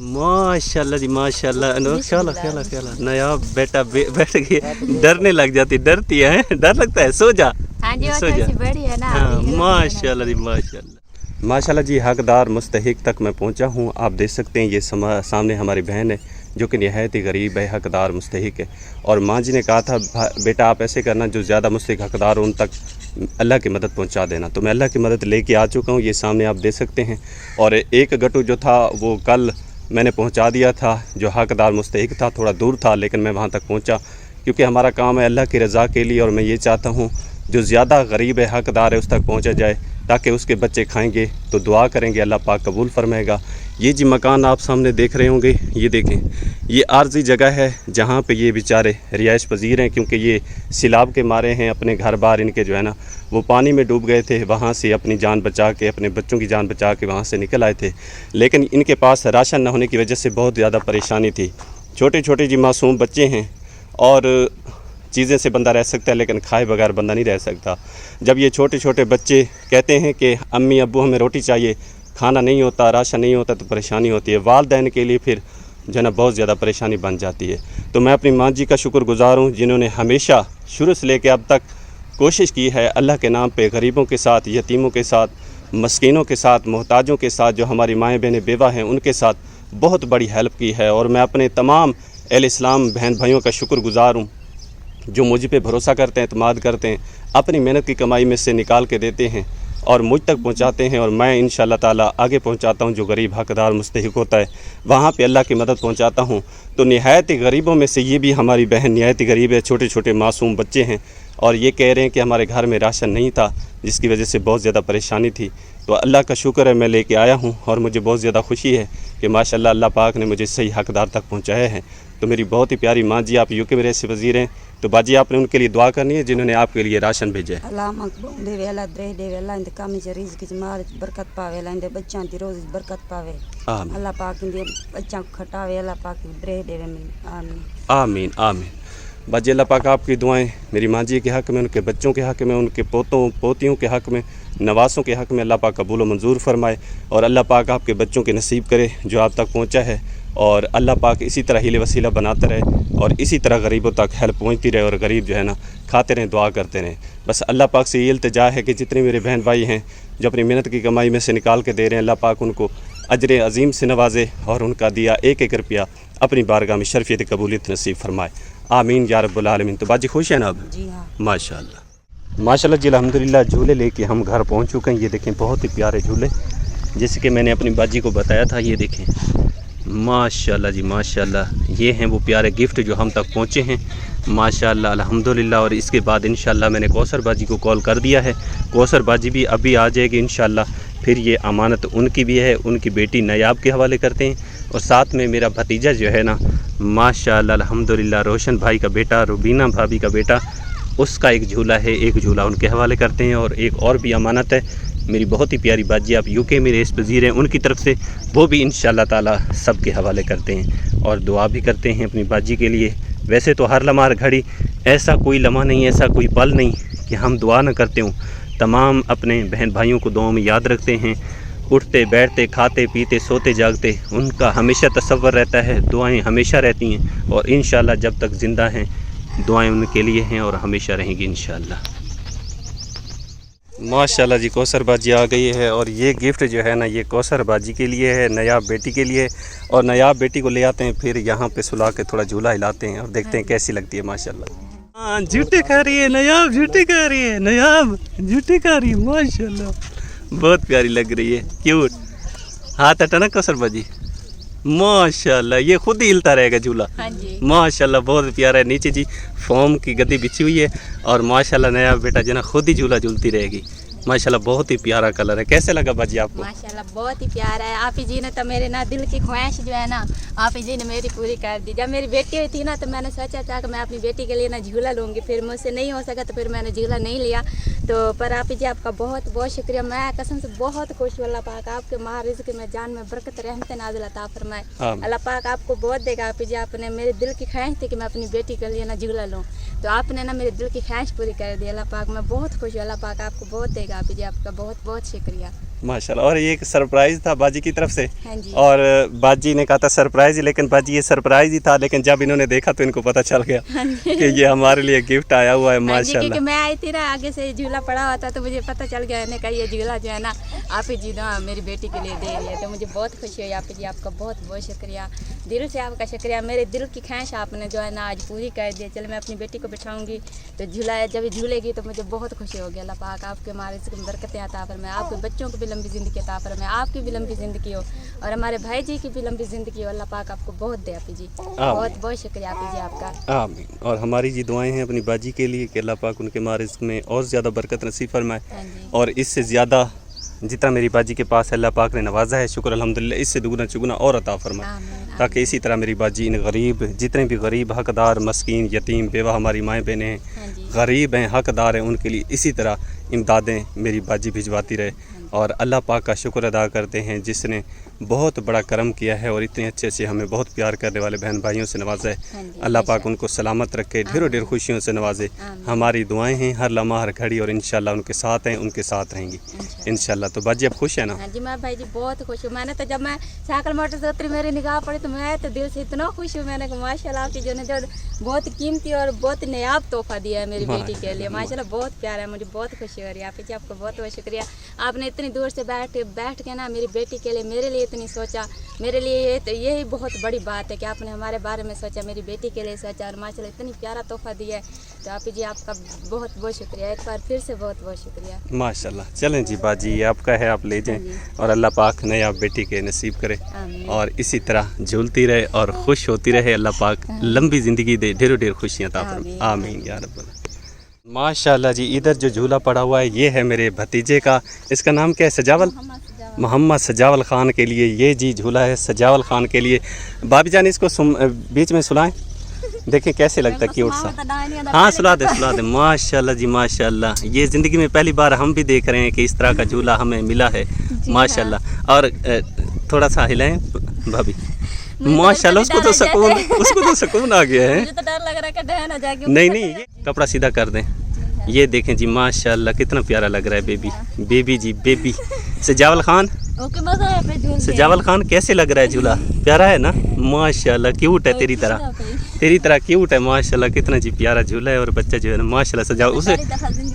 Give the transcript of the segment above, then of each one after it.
माशाल्लाह जी माशाल्लाह। ख्याल नायाब बेटा बैठ गई, डरने लग जाती, डरती है, डर लगता है, सो जा। हाँ जी, सो जा। बड़ी है ना। हाँ माशाल्लाह जी माशाल्लाह जी। हकदार मुस्तहिक तक मैं पहुंचा हूं। आप देख सकते हैं ये सामने हमारी बहन है जो कि नहायत ही गरीब है, हकदार मुस्तहिक है। और माँ जी ने कहा था बेटा आप ऐसे करना, जो ज़्यादा मुस्तहिक हकदार हो उन तक अल्लाह की मदद पहुंचा देना। तो मैं अल्लाह की मदद लेके आ चुका हूं, ये सामने आप देख सकते हैं। और एक गट्टू जो था वो कल मैंने पहुंचा दिया था, जो हकदार मुस्तहिक था, थोड़ा दूर था लेकिन मैं वहां तक पहुंचा, क्योंकि हमारा काम है अल्लाह की रज़ा के लिए। और मैं ये चाहता हूं जो ज़्यादा गरीब है, हकदार है, उस तक पहुंचा जाए ताकि उसके बच्चे खाएंगे तो दुआ करेंगे, अल्लाह पाक कबूल फरमाएगा। ये जी मकान आप सामने देख रहे होंगे, ये देखें, ये आर्जी जगह है जहाँ पे ये बेचारे रिहाइश पजीर हैं, क्योंकि ये सैलाब के मारे हैं। अपने घर बार इनके जो है ना वो पानी में डूब गए थे, वहाँ से अपनी जान बचा के, अपने बच्चों की जान बचा के वहाँ से निकल आए थे। लेकिन इनके पास राशन न होने की वजह से बहुत ज़्यादा परेशानी थी। छोटे छोटे जी मासूम बच्चे हैं, और चीज़ें से बंदा रह सकता है लेकिन खाए बगैर बंदा नहीं रह सकता। जब ये छोटे छोटे बच्चे कहते हैं कि अम्मी अब्बू हमें रोटी चाहिए, खाना नहीं होता, राशन नहीं होता, तो परेशानी होती है। वालिदैन के लिए फिर जो है ना बहुत ज़्यादा परेशानी बन जाती है। तो मैं अपनी माँ जी का शुक्रगुज़ार हूँ जिन्होंने हमेशा शुरू से लेकर अब तक कोशिश की है अल्लाह के नाम पे गरीबों के साथ, यतीमों के साथ, मस्कीनों के साथ, मोहताजों के साथ, जो हमारी माएँ बहनें बेवा हैं उनके साथ बहुत बड़ी हेल्प की है। और मैं अपने तमाम अहले इस्लाम बहन भाइयों का शुक्रगुज़ार हूँ जो मुझ पे भरोसा करते हैं, एतमाद करते हैं, अपनी मेहनत की कमाई में से निकाल के देते हैं और मुझ तक पहुंचाते हैं। और मैं इंशाअल्लाह ताला आगे पहुंचाता हूं, जो गरीब हकदार मुस्तहिक होता है वहाँ पे अल्लाह की मदद पहुंचाता हूं। तो नहायत ही गरीबों में से ये भी हमारी बहन नहायत ही गरीब है, छोटे छोटे मासूम बच्चे हैं और ये कह रहे हैं कि हमारे घर में राशन नहीं था, जिसकी वजह से बहुत ज़्यादा परेशानी थी। तो अल्लाह का शुक्र है मैं लेके आया हूँ और मुझे बहुत ज़्यादा खुशी है कि माशाल्लाह अल्लाह पाक ने मुझे सही हकदार तक पहुँचाया है। तो मेरी बहुत ही प्यारी माँ जी, आप यूके में रईस वज़ीर हैं, तो बाजी आपने उनके लिए दुआ करनी है जिन्होंने आपके लिए राशन भेजा है। अल्लाह मकबूल देवे, अल्लाह दरे देवे, अल्लाह इंदे काम च रिज़्क़ च माल च बरकत पावे, अल्लाह इंदे बच्चों दी रोज़ बरकत पावे, अल्लाह पाक इंदे बच्चों को खटावे, अल्लाह पाक दरे देवे। आमीन आमीन आमीन। बाजी अल्लाह पाक आपकी दुआएं मेरी माँ जी के हक़ में, उनके बच्चों के हक़ में, उनके पोतों पोतियों के हक़ में, नवासों के हक़ में अल्लाह पाक कबूल व मंजूर फरमाए। और अल्लाह पाक आपके बच्चों के नसीब करे जो आप तक पहुँचा है। और अल्लाह पाक इसी तरह हीले वसीला बनाता रहे और इसी तरह गरीबों तक हेल्प पहुँचती रहे और गरीब जो है ना खाते रहें, दुआ करते रहें। बस अल्लाह पाक से ये इल्तिजा है कि जितने मेरे बहन भाई हैं जो अपनी मेहनत की कमाई में से निकाल के दे रहे हैं, अल्लाह पाक उनको अजर अजीम से नवाजे और उनका दिया एक एक रुपया अपनी बारगाह में शर्फियत कबूलियत नसीब फरमाए। आमीन या रब्बुल आलमीन। तो बाजी खुश है ना अब? जी हाँ माशाल्लाह माशाल्लाह जी अल्हम्दुलिल्लाह। झूले लेके हम घर पहुंच चुके हैं। ये देखें बहुत ही प्यारे झूले, जैसे कि मैंने अपनी बाजी को बताया था। ये देखें माशाल्लाह जी माशाल्लाह, ये हैं वो प्यारे गिफ्ट जो हम तक पहुँचे हैं माशाल्लाह अल्हम्दुलिल्लाह। और इसके बाद इंशाल्लाह मैंने कौसर बाजी को कॉल कर दिया है, कौसर बाजी भी अभी आ जाएगी इंशाल्लाह। फिर ये अमानत उनकी भी है, उनकी बेटी नायाब के हवाले करते हैं। और साथ में मेरा भतीजा जो है ना माशाल्लाह अल्हम्दुलिल्लाह, रोशन भाई का बेटा, रुबीना भाभी का बेटा, उसका एक झूला है, एक झूला उनके हवाले करते हैं। और एक और भी अमानत है मेरी बहुत ही प्यारी बाजी, आप यूके में रईस वज़ीर हैं, उनकी तरफ से, वो भी इंशाअल्लाह ताला सब के हवाले करते हैं और दुआ भी करते हैं अपनी बाजी के लिए। वैसे तो हर लम्हा घड़ी ऐसा कोई लम्हा नहीं, ऐसा कोई पल नहीं कि हम दुआ न करते हों। तमाम अपने बहन भाइयों को दुआओं में याद रखते हैं, उठते बैठते खाते पीते सोते जागते उनका हमेशा तसव्वुर रहता है, दुआएं हमेशा रहती हैं। और इंशाअल्लाह जब तक ज़िंदा हैं दुआएं उनके लिए हैं और हमेशा रहेंगी इंशाअल्लाह। माशाल्लाह जी कौसर बाजी आ गई है और ये गिफ्ट जो है ना ये कौसर बाजी के लिए है, नयाब बेटी के लिए। और नयाब बेटी को ले आते हैं, फिर यहाँ पे सुला के थोड़ा झूला हिलाते हैं और देखते हैं कैसी लगती है माशाल्लाह। हाँ झूठे खा रही है नयाब, झूठे खा रही है नयाब, झूठे खा रही है माशाल्लाह, बहुत प्यारी लग रही है, क्यूट। हाथ हटा ना कौसर बाजी, माशाल्लाह ये खुद ही हिलता रहेगा झूला। हाँ जी माशाल्लाह बहुत प्यारा है। नीचे जी फोम की गद्दी बिछी हुई है और माशाल्लाह नया बेटा जो ना खुद ही झूला झूलती रहेगी माशाल्लाह। बहुत ही प्यारा कलर है। कैसे लगा बाजी आपको? माशाल्लाह बहुत ही प्यारा है। आप ही जी ने तो मेरे ना दिल की ख्वाहिश जो है ना आप ही जी ने मेरी पूरी कर दी। जब मेरी बेटी हुई थी ना तो मैंने सोचा था कि मैं अपनी बेटी के लिए ना झूला लूँगी, फिर मुझसे नहीं हो सका तो फिर मैंने झूला नहीं लिया। तो पर आप ही जी आपका बहुत बहुत शुक्रिया, मैं कसम से बहुत खुश हूँ। अल्लाह पाक आपके माँ रिज़्क़ में जान में बरकत रहमत नाज़िल अता फरमाए। अल्लाह पाक आपको बहुत देगा। आप ही जी आपने मेरे दिल की ख्वाहिश थी कि मैं अपनी बेटी के लिए ना झूला लूँ, तो आपने ना मेरे दिल की ख्वाहिश पूरी कर दी। अल्लाह पाक मैं बहुत खुश हूँ। अल्लाह पाक आपको बहुत देगा। आप जी आपका बहुत बहुत शुक्रिया। माशाल्लाह। और ये एक सरप्राइज था बाजी की तरफ से, हाँ जी। और बाजी ने कहा था सरप्राइज, लेकिन बाजी ये सरप्राइज ही था, लेकिन जब इन्होंने देखा तो इनको पता चल गया कि ये हमारे लिए गिफ्ट आया हुआ है। हाँ जी, माशाल्लाह। क्योंकि मैं आई थी ना, आगे से झूला पड़ा हुआ था तो मुझे पता चल गया इन्हें का ये झूला जो है ना आप ही जी ना मेरी बेटी के लिए दे रही है, तो मुझे बहुत खुशी हुई। आप जी आपका बहुत बहुत शुक्रिया, दिल से आपका शुक्रिया। मेरे दिल की ख्वाहिश आपने जो है ना आज पूरी कर दी। चल मैं अपनी बेटी को बिठाऊंगी तो झूला जब ये झूलेगी तो मुझे बहुत खुशी होगी। अल्लाह पाक आपके हमारे से बरकतें अता फरमाए, आपके बच्चों को भी लंबी ज़िंदगी अता फरमाए, आपकी भी लंबी ज़िंदगी हो और हमारे भाई जी की भी लंबी ज़िंदगी हो। अल्लाह पाक आपको बहुत दे आप जी, बहुत बहुत शुक्रिया आप जी आपका। आमीन। और हमारी जी दुआएं हैं अपनी बाजी के लिए कि अल्लाह पाक उनके मारिज़्क़ में और ज़्यादा बरकत नसीब फरमाए, हाँ जी। और इससे ज़्यादा जितना मेरी बाजी के पास अल्लाह पाक ने नवाजा है, शुक्र अल्हम्दुलिल्लाह, इससे दुगना चुगना और अता फरमाए, आमीन, ताकि इसी तरह मेरी बाजी इन गरीब, जितने भी गरीब हकदार, मस्कीन, यतीम, बेवा हमारी माएँ बहनें हैं, हाँ जी। गरीब हैं, हकदार हैं, उनके लिए इसी तरह इमदादें मेरी बाजी भिजवाती रहे। और अल्लाह पाक का शुक्र अदा करते हैं जिसने बहुत बड़ा करम किया है और इतने अच्छे से हमें बहुत प्यार करने वाले बहन भाइयों से नवाजा हाँ है। जी, अल्लाह पाक उनको सलामत रखे, ढेरों ढेर खुशियों से नवाजे। हमारी दुआएं हैं हर लम्हा हर घड़ी, और इंशाल्लाह उनके साथ हैं, उनके साथ रहेंगी इंशाल्लाह। तो बाजी अब खुश है ना? हाँ जी मैं भाई जी बहुत खुश हूँ। मैंने तो जब मैं साइकिल मोटर से उतरी मेरी निगाह पड़ी तो मैं तो दिल से इतना खुश हूँ। मैंने कहा माशाल्लाह आपकी जो ने जो बहुत कीमती और बहुत नायाब तोहफा दिया है मेरी बेटी के लिए, माशाल्लाह बहुत प्यारा है, मुझे बहुत खुशी हो रही है। आप जी आपको बहुत बहुत शुक्रिया, आपने इतनी दूर से बैठ के ना मेरी बेटी के लिए, मेरे लिए इतनी सोचा। मेरे लिए यही बहुत बड़ी बात है कि आपने हमारे बारे में सोचा, मेरी बेटी के लिए सोचा, और माशाल्लाह इतनी प्यारा तोहफा दिया है। तो आप जी आपका बहुत बहुत शुक्रिया, एक बार फिर से बहुत बहुत शुक्रिया। माशाल्लाह। चलें जी बाजी ये आपका है, आप ले जाएं, और अल्लाह पाक नया बेटी के नसीब करे, और इसी तरह झूलती रहे और खुश होती रहे। अल्लाह पाक लंबी ज़िंदगी दे, ढेरों ढेर खुशियाँ अता फरमाए। आमीन या रब्बल। माशाल्लाह जी, इधर जो झूला पड़ा हुआ है ये है मेरे भतीजे का, इसका नाम क्या है? सजावल, मोहम्मद सजावल ख़ान के लिए ये जी झूला है, सजावल ख़ान के लिए। भाभी जान इसको बीच में सुलाएं, देखें कैसे लगता है, क्यूट सा। हाँ सुला दे। माशाल्लाह जी माशाल्लाह, ये ज़िंदगी में पहली बार हम भी देख रहे हैं कि इस तरह का झूला हमें मिला है माशाल्लाह। और थोड़ा सा हिलाएं भाभी, माशाल्लाह। उसको तो सुकून आ गया है। मुझे तो डर लग रहा है कि डर ना जाके। नहीं ये कपड़ा सीधा कर दें। ये देखें जी माशाल्लाह कितना प्यारा लग रहा है बेबी जी, बेबी सजावल खान। ओके मजा है पे झूल। सजावल खान कैसे लग रहा है झूला? प्यारा है ना माशाल्लाह, क्यूट है तेरी तरह क्यूट है माशाल्लाह। कितना जी प्यारा झूला है, और बच्चा जो है ना माशाल्लाह सजा,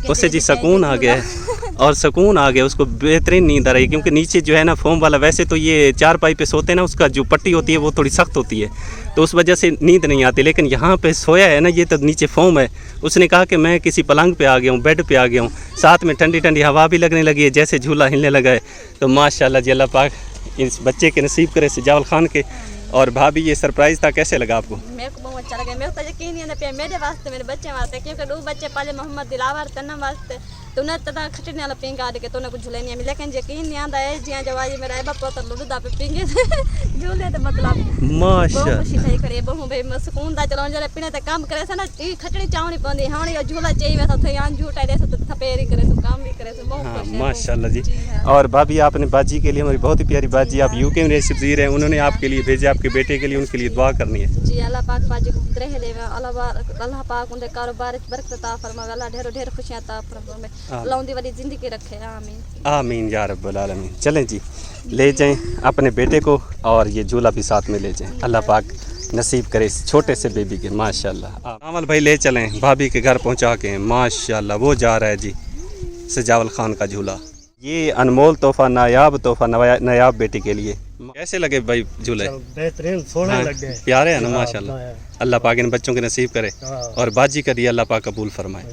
उससे जी सुकून आ गया है, और सुकून आ गया, उसको बेहतरीन नींद आ रही है। क्योंकि नीचे जो है ना फोम वाला, वैसे तो ये चारपाई पे सोते हैं ना, उसका जो पट्टी होती है वो थोड़ी सख्त होती है, तो उस वजह से नींद नहीं आती। लेकिन यहाँ पे सोया है ना, ये तो नीचे फोम है। उसने कहा कि मैं किसी पलंग पे आ गया हूँ, बेड पे आ गया हूँ, साथ में ठंडी ठंडी हवा भी लगने लगी है, जैसे झूला हिलने लगा है। तो माशाल्लाह जी अल्लाह पाक इस बच्चे के नसीब करे, सजावल खान के। और भाभी ये सरप्राइज था, कैसे लगा आपको? मेरे को बहुत अच्छा लगा। मेरे को तो यकीन नहीं है मेरे वास्ते, मेरे बच्चे वास्ते, क्योंकि दो बच्चे पाले मोहम्मद दिलावर तन्ना वास्ते, तो उन्हें तदा खटने वाला पिंग आ के तो उन्हें कुछ झूले नहीं मिले। लेकिन यकीन नहीं आता है जी जब आज मेरा बाप तो लुडू दा पे पिंगे झूले तो मतलब माशाल्लाह खुशी थई करे। बहु बे सुकून दा चलाउन जले पिने ते काम करे से ना, ई खटनी चावनी पवंदी हाणे यो झूला चई वैसा थे यान झूटा दे तो थपेरी करे सो काम भी करे सो बहुत हाँ, खुश है माशाल्लाह जी। और भाभी आपने बाजी के लिए, हमारी बहुत ही प्यारी बाजी, आप यूके में सफीर हैं, उन्होंने आपके लिए भेजे, आपके बेटे के लिए, उनके लिए दुआ करनी है जी। अल्लाह पाक बाजी को रह ले, अल्लाह पाक उनके कारोबार बरकत अता फरमावे, अल्लाह ढेर ढेर खुशियां अता फरमावे, अल्लाह उनकी वाली जिंदगी रखे। आमीन आमीन या रब्बल आलमीन। चलें जी ले जाएं अपने बेटे को, और ये झूला भी साथ में ले जाएं, अल्लाह पाक नसीब करे इस छोटे से बेबी के माशाल्लाह। अमल भाई ले चलें, भाभी के घर पहुंचा के माशाल्लाह। वो जा रहा है जी सजावल खान का झूला, ये अनमोल तोहफा, नायाब तोहफा नायाब बेटी के लिए। कैसे लगे भाई झूले? बेहतरीन सोने लग गए, प्यारे हैं ना माशाल्लाह। अल्लाह पाक इन बच्चों के नसीब करे, और बाजी का दिया अल्लाह पाक कबूल फरमाए।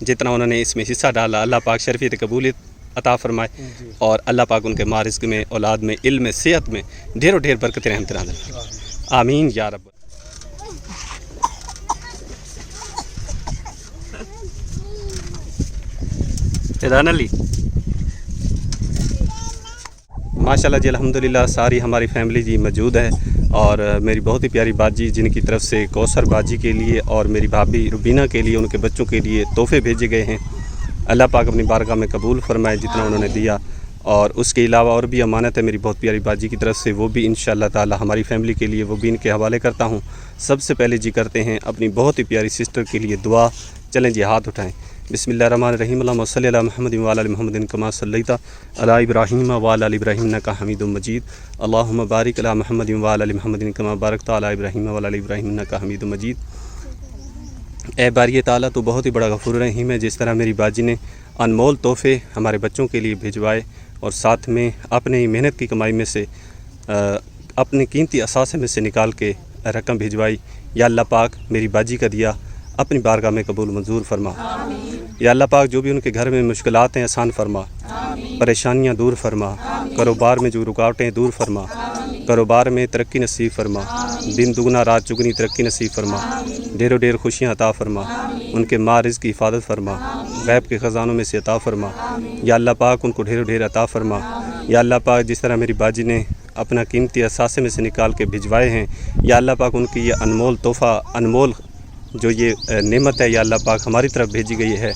जितना उन्होंने इसमें हिस्सा डाला अल्लाह पाक शरीफियत कबूलियत अता फरमाए, और अल्लाह पाक उनके मारिज़्क़ में, औलाद में, इल्म में, सेहत में ढेरों ढेर बरकत रहमत नाज़िल। आमीन या रब। अली माशाल्लाह जी अल्हम्दुलिल्लाह, सारी हमारी फैमिली जी मौजूद है, और मेरी बहुत ही प्यारी बाजी जिनकी तरफ से कौसर बाजी के लिए और मेरी भाभी रुबीना के लिए, उनके बच्चों के लिए तोहफे भेजे गए हैं। अल्लाह पाक अपनी बारगाह में कबूल फरमाए जितना उन्होंने दिया, اور اس کے علاوہ اور بھی امانت ہے میری بہت پیاری باجی کی طرف سے، وہ بھی انشاءاللہ تعالی ہماری فیملی کے لیے وہ بھی ان کے حوالے کرتا ہوں۔ سب سے پہلے جی کرتے ہیں اپنی بہت ہی پیاری سسٹر کے لیے دعا۔ چلیں جی ہاتھ اٹھائیں۔ بسم اللہ الرحمن الرحیم، اللہم صلی علی محمد وعلی آل محمد کما صلیت علی ابراہیم وعلی آل ابراہیم انک حمید مجید، اللہم بارک علی محمد وعلی آل محمد کما بارکت علی ابراہیم وعلی آل ابراہیم انک حمید مجید۔ اے باری تعالیٰ تو بہت ہی بڑا غفور رحیم ہے، جس طرح میری باجی نے انمول تحفے ہمارے بچوں کے لیے بھیجوائے اور ساتھ میں اپنی محنت کی کمائی میں سے اپنے قیمتی اثاثے میں سے نکال کے رقم بھیجوائی۔ یا اللہ پاک میری باجی کا دیا اپنی بارگاہ میں قبول منظور فرما۔ یا اللہ پاک جو بھی ان کے گھر میں مشکلات ہیں آسان فرما، پریشانیاں دور فرما، کاروبار میں جو رکاوٹیں دور فرما، کاروبار میں ترقی نصیب فرما، دن دگنا رات چگنی ترقی نصیب فرما، ڈھیر و ڈھیر خوشیاں عطا فرما، ان کے ماں رزق کی حفاظت فرما، غیب کے خزانوں میں سے عطا فرما۔ یا اللہ پاک ان کو ڈھیر و ڈھیر عطا فرما۔ یا اللہ پاک جس طرح میری باجی نے اپنا قیمتی اثاثے میں سے نکال کے بھجوائے ہیں، یا اللہ پاک ان کی یہ انمول تحفہ، انمول جو یہ نعمت ہے یا اللہ پاک ہماری طرف بھیجی گئی ہے۔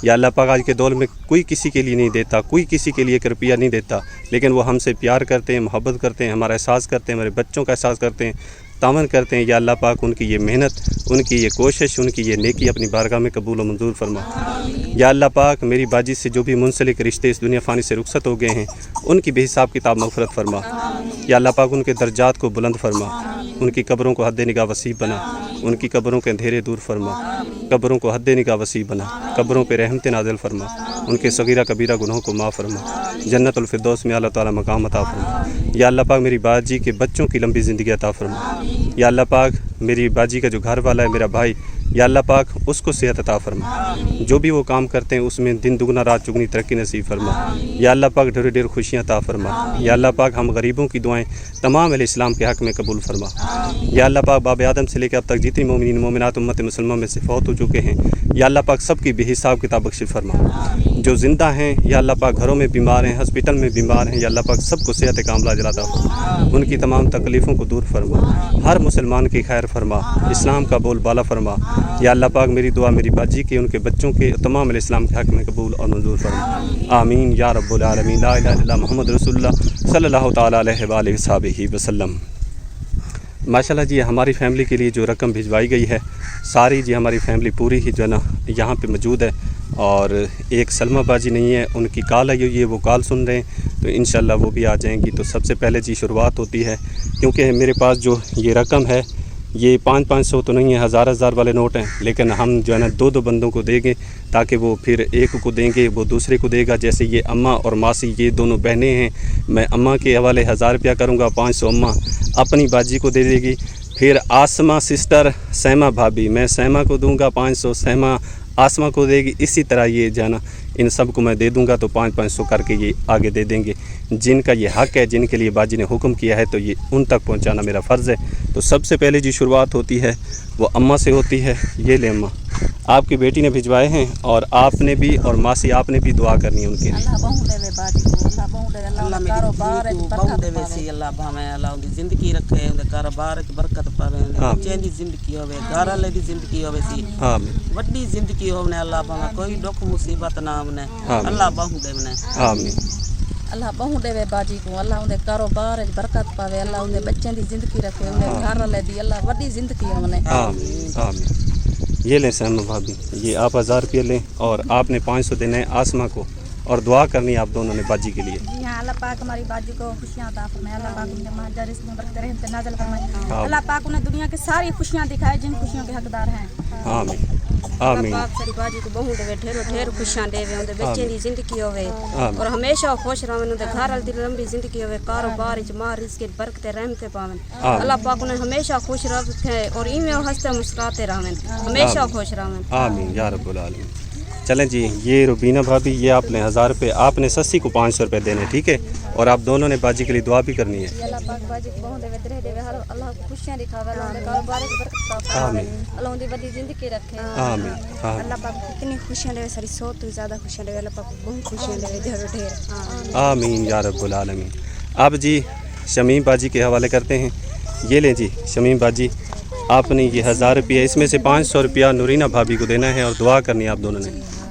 یا اللہ پاک آج کے دور میں کوئی کسی کے لیے نہیں دیتا، کوئی کسی کے لیے 1 روپیہ نہیں دیتا، لیکن وہ ہم سے پیار کرتے ہیں، محبت کرتے ہیں، ہمارا احساس کرتے ہیں، ہمارے بچوں کا احساس کرتے ہیں، تعاون کرتے ہیں۔ یا اللہ پاک ان کی یہ محنت، ان کی یہ کوشش، ان کی یہ نیکی اپنی بارگاہ میں قبول و منظور فرما۔ یا اللہ پاک میری باجی سے جو بھی منسلک رشتے اس دنیا فانی سے رخصت ہو گئے ہیں، ان کی بے حساب کتاب مغفرت فرما۔ یا اللہ پاک ان کے درجات کو بلند فرما، ان کی قبروں کو حد نگاہ وسیع بنا، ان کی قبروں کے اندھیرے دور فرما، قبروں کو حد نگاہ وسیع بنا، قبروں پہ رحمت نازل فرما، ان کے صغیرہ کبیرہ گناہوں کو معاف فرما، جنت الفردوس میں اللہ تعالیٰ مقام عطا فرما۔ یا اللہ پاک میری باجی کے بچوں کی لمبی زندگی عطا فرما۔ یا اللہ پاک میری باجی کا جو گھر والا ہے میرا بھائی، یا اللہ پاک اس کو صحت عطا فرما، جو بھی وہ کام کرتے ہیں اس میں دن دگنا رات چگنی ترقی نصیب فرما۔ یا اللہ پاک ڈھیر ڈھیر خوشیاں عطا فرما۔ یا اللہ پاک ہم غریبوں کی دعائیں تمام اہل اسلام کے حق میں قبول فرما۔ یا اللہ پاک باب آدم سے لے کے اب تک جتنی مومنین مومنات امت مسلمہ میں سے فوت ہو چکے ہیں، یا اللہ پاک سب کی بے حساب کتاب بخش فرما۔ جو زندہ ہیں یا اللہ پاک گھروں میں بیمار ہیں، ہسپتال میں بیمار ہیں، یا اللہ پاک سب کو صحت کاملہ عطا فرما، ان کی تمام تکلیفوں کو دور فرما، ہر مسلمان کی خیر فرما، اسلام کا بول بالا فرما۔ یا اللہ پاک میری دعا میری باجی کے، ان کے بچوں کے، تمام الاسلام کے حق میں قبول اور منظور فرما۔ آمین یا رب العالمین۔ لا الہ الا اللہ محمد رسول اللہ صلی اللہ تعالیٰ علیہ وآلہ وصحبہ وسلم۔ ماشاءاللہ جی ہماری فیملی کے لیے جو رقم بھجوائی گئی ہے، ساری جی ہماری فیملی پوری ہی جو ہے نا یہاں پہ موجود ہے، اور ایک سلمہ باجی نہیں ہے، ان کی کال آئی ہوئی ہے، وہ کال سن رہے ہیں، تو انشاءاللہ وہ بھی آ جائیں گی۔ تو سب سے پہلے جی شروعات ہوتی ہے، کیونکہ میرے پاس جو یہ رقم ہے یہ 500 تو نہیں ہے، 1000 والے نوٹ ہیں، لیکن ہم جو ہے نا 2 بندوں کو دیں گے، تاکہ وہ پھر ایک کو دیں گے وہ دوسرے کو دے گا۔ جیسے یہ اماں اور ماسی یہ دونوں بہنیں ہیں، میں اماں کے حوالے 1000 روپیہ کروں گا، 500 اماں اپنی باجی کو دے دے گی، پھر آسمہ سسٹر سیمہ بھابھی میں سیمہ کو دوں گا 500، سیمہ آسمہ کو دے گی، اسی طرح یہ جانا ان سب کو میں دے دوں گا، تو 500 کر کے یہ آگے دے دیں گے۔ جن کا یہ حق ہے، جن کے لیے باجی نے حکم کیا ہے، تو یہ ان تک پہنچانا میرا فرض ہے۔ تو سب سے پہلے جی شروعات ہوتی ہے وہ اماں سے ہوتی ہے۔ یہ لے اماں، آپ کی بیٹی نے بھجوائے ہیں، اور آپ نے بھی اور ماسی آپ نے بھی دعا کرنی ہے ان کے لیے۔ اللہ میری بہو دے ویسی اللہ بھاویں اللہ ان دی زندگی رکھے، ان دے کاروبار وچ برکت پاوے، بچیاں دی زندگی ہوے، گھر والے دی زندگی ہوے سی، آمین وڈی زندگی ہونے اللہ بھاویں کوئی دکھ مصیبت نہ آونے، اللہ بہو دے ونے آمین۔ اللہ بہو دے باجی کو، اللہ ان دے کاروبار وچ برکت پاوے، اللہ ان دے بچیاں دی زندگی رکھے، ان دے گھر والے دی اللہ وڈی زندگی ہونے۔ آمین آمین۔ یہ لیں سیمہ بھابھی، یہ آپ 1000 روپیہ لیں، اور آپ نے 500 دینا ہے آسمہ کو، اور دعا کرنی ہے آپ دونوں نے باجی کے لیے۔ جی ہاں، اللہ پاک ہماری باجی کو خوشیاں عطا فرمائے، اللہ پاک ان کے مہجر رزق میں برکت رحمت نازل فرمائے، اللہ پاک انہیں دنیا کی ساری خوشیاں دکھائے جن خوشیوں کے حقدار ہیں۔ آمین اللہ آمین پاک ساری باجی کو بہو دے ڈھیر خوشیاں دے، ان دے بچے دی زندگی ہوے، اور ہمیشہ خوش رہن، ان دے گھر والی دی لمبی زندگی ہوے، کاروبار وچ ماں رزق برکت رحمت پاون، اللہ پاک انہیں ہمیشہ خوش رکھے، اور ایویں ہنستے مسکراتے رہن، ہمیشہ خوش رہن۔ آمین یا رب العالمین۔ چلیں جی، یہ روبینہ بھابھی، یہ آپ نے 1000 روپے، آپ نے سسی کو 500 روپے دینے، ٹھیک ہے، اور آپ دونوں نے باجی کے لیے دعا بھی کرنی ہے۔ اللہ پاک باجی کو بہو دے درہ دے، ہر اللہ کو خوشیاں دکھاوے، اللہ ان دے کاروبار وچ برکت عطا فرمائے، اللہ ان دی وڈی زندگی رکھے۔ آمین آمین اللہ پاک اتنی خوشیاں دے، ساری 100 تو زیادہ خوشیاں دے، اللہ پاک بہت خوشیاں دے ڈھیر۔ آمین یا رب العالمین۔ اب جی شمیم باجی کے حوالے کرتے ہیں۔ یہ لیں جی شمیم باجی، آپ نے یہ 1000 روپیہ، اس میں سے 500 روپیہ نورینہ بھابھی کو دینا ہے، اور دعا کرنی ہے آپ دونوں نے۔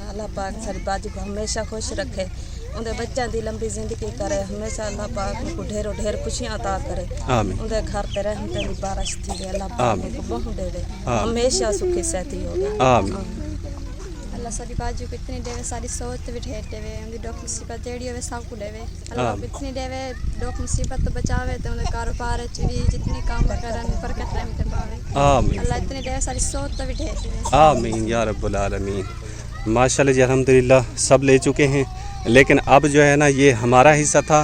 اللہ پاک ساری باجی کو ہمیشہ خوش رکھے، उनके बच्चों की लंबी जिंदगी करे, हमेशा अल्लाह पाक उनको ढेरों ढेर खुशियां अता करे। आमीन उनके घर ते रहमत की बारिश थी दे, अल्लाह पाक उनको बहु दे दे, हमेशा सुखी सहती होगी। आमीन अल्लाह सारी बाजू को इतनी देवे, सारी सोच भी ढेर देवे, उनकी डॉक्टर मुसीबत जेड़ी होवे सब को देवे। अल्लाह को इतनी देवे, डॉक्टर मुसीबत तो बचावे, तो उनके कारोबार च भी जितनी काम करन बरकत रहमत पावे। आमीन अल्लाह इतनी देवे, सारी सोच तो भी ढेर देवे। आमीन या रब्बुल आलमीन। माशाल्लाह जी अल्हम्दुलिल्लाह सब ले चुके हैं, लेकिन अब जो है ना ये हमारा हिस्सा था।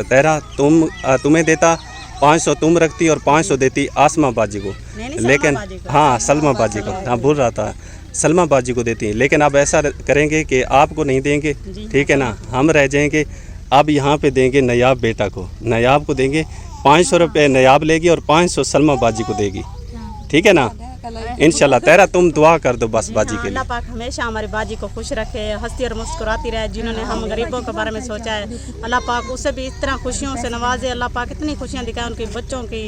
तेरा तुम्हें देता 500 तुम रखती और 500 देती आसमा बाजी को, लेकिन हाँ सलमा बाजी को, हाँ भूल रहा था, सलमा बाजी को देती हैं। लेकिन अब ऐसा करेंगे कि आपको नहीं देंगे, ठीक है ना, हम रह जाएंगे। अब यहाँ पे देंगे नयाब बेटा को, नयाब को देंगे 500 रुपये नयाब लेगी और 500 सलमा बाजी को देगी, ठीक है ना इंशाल्लाह। तेरा तुम दुआ कर दो बस बाजी के लिए। अल्लाह पाक हमेशा हमारी बाजी को खुश रखे, हंसती और मुस्कुराती रहे। जिन्होंने हम गरीबों के बारे में सोचा है, अल्लाह पाक उससे भी इस तरह खुशियों से नवाजे। अल्लाह पाक इतनी खुशियाँ दिखाए उनके बच्चों की,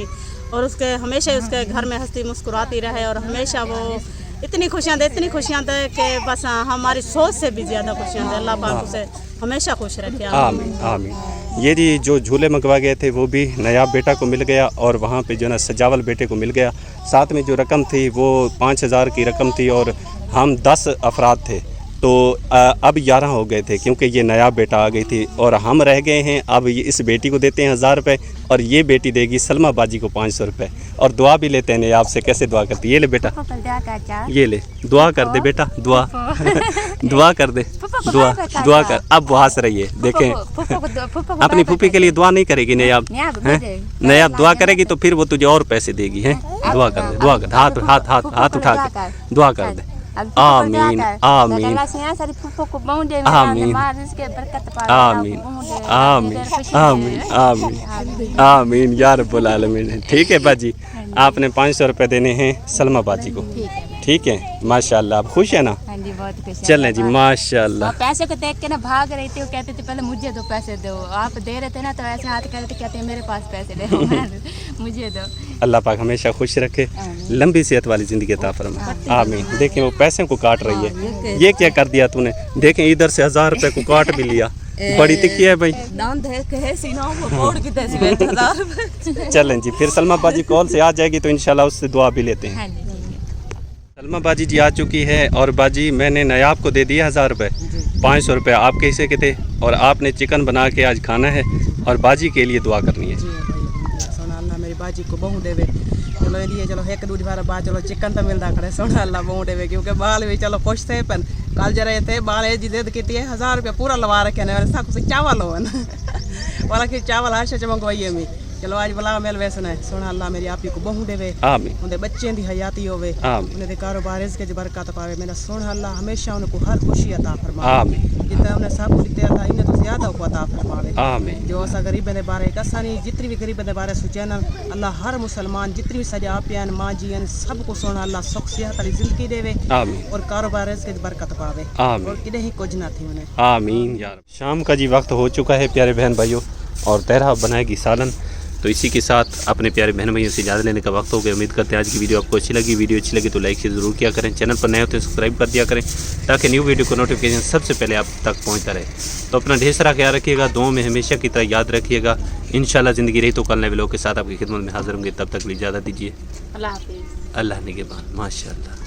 और उसके हमेशा उसके घर में हंसती मुस्कुराती रहे, और हमेशा वो इतनी खुशियाँ दे कि बस हमारी सोच से भी ज़्यादा खुशियाँ दे। अल्लाह पाक उसे हमेशा खुश रखे। आमीन आमीन। ये जी जो झूले मंगवा गए थे वो भी नयाब बेटा को मिल गया, और वहाँ पे जो ना सजावल बेटे को मिल गया। साथ में जो रकम थी वो 5000 की रकम थी, और हम 10 अफराद थे, तो अब 11 हो गए थे क्योंकि ये नयाब बेटा आ गई थी, और हम रह गए हैं। अब इस बेटी को देते हैं 1000 रुपये, और ये बेटी देगी सलमा बाजी को 500 रुपये, और दुआ भी लेते हैं नयाब से। कैसे दुआ करती है? ये ले बेटा, ये ले, दुआ कर दे बेटा, दुआ दुआ कर दे, दुआ कर। अब वो हंस रही है, देखें अपनी फूफी के लिए दुआ नहीं करेगी नयाब, नयाब दुआ करेगी तो फिर वो तुझे और पैसे देगी, हैं? दुआ कर दे, दुआ कर, हाथ हाथ हाथ हाथ उठा के दुआ कर दे। आमीन आमीन आमीन आमीन आमीन आमीन आमीन या रब्बुल आलमीन। ठीक है बाजी, आपने 500 रुपये देने हैं सलमा बाजी को, ठीक है माशाल्लाह। आप खुश है ना? हाँ जी बहुत खुश है। चलें जी माशाल्लाह। पैसे को देख के ना भाग रही थी, वो कहते थे पहले मुझे दो पैसे दो, आप दे रहे थे ना तो ऐसे हाथ करते कहते हैं मेरे पास पैसे दो मुझे दो। अल्लाह पाक हमेशा खुश रखे, लंबी सेहत वाली ज़िंदगी अता फरमाए, आमीन। देखें वो पैसे को काट रही है, ये क्या कर दिया तूने? देखें इधर से 1000 रुपये को काट भी लिया, बड़ी तिखी है भाई। चलें जी, फिर सलमा बाजी कॉल से आ जाएगी तो इंशाल्लाह उससे दुआ भी लेते हैं। सलमा बाजी जी आ चुकी है, और बाजी मैंने नयाब को दे दिया 1000 रुपये, 500 रुपये आपके हिस्से के थे, और आपने चिकन बना के आज खाना है और बाजी के लिए दुआ करनी है। सोना अल्लाह मेरी बाजी को बहु देवे, चलो ये लिए चलो एक दूध बार बाद चलो चिकन तो मिलता करे, सोना अल्लाह बहु देवे, क्योंकि बाल भी चलो खुश थे पन कल जरा थे बाल जी दे की 1000 रुपये पूरा लवा रखे ने चावल हो वाला कि चावल हर से मंगवाइए मैं, चलो आज बुला मेल वैसे है। सोना अल्लाह मेरी आप ही को बहु देवे, आमीन। उनके बच्चे की हयाती होवे, आमीन। उनके कारोबार के बरकत पावे, मेरा सोना अल्लाह हमेशा उनको हर खुशी अता फरमावे, आमीन। जितना उन्हें सब कुछ दिया था इन्हें तो ज्यादा को अता फरमावे, आमीन। जो असा गरीबों के बारे कसा नहीं, जितनी भी गरीबों के बारे सोचना अल्लाह हर मुसलमान जितनी भी सजा पियान माँ जी सबको सोना अल्लाह सुख सेहत वाली जिंदगी देवे, आमीन। और कारोबार के बरकत पावे, आमीन। और किधे ही कुछ ना थी उन्हें, आमीन यार। शाम का जी वक्त हो चुका है प्यारे बहन भाइयों, और तेरा बनाएगी सालन। तो इसी के साथ अपने प्यारे बहन भाइयों से इजाज़त लेने का वक्त हो गया। उम्मीद करते हैं आज की वीडियो आपको अच्छी लगी। वीडियो अच्छी लगी तो लाइक से ज़रूर किया करें, चैनल पर नए होते हैं सब्सक्राइब कर दिया करें, ताकि न्यू वीडियो को नोटिफिकेशन सबसे पहले आप तक पहुंचता रहे। तो अपना ढेर सारा ख्याल रखिएगा, दुआओं में हमेशा की तरह याद रखिएगा। इंशाल्लाह ज़िंदगी रही तो कल नए व्लॉग के साथ आपकी खिदमत में हाजिर होंगे, तब तक इजाज़त दीजिए। अल्लाह हाफिज़। अल्लाह निगहबान। माशाअल्लाह।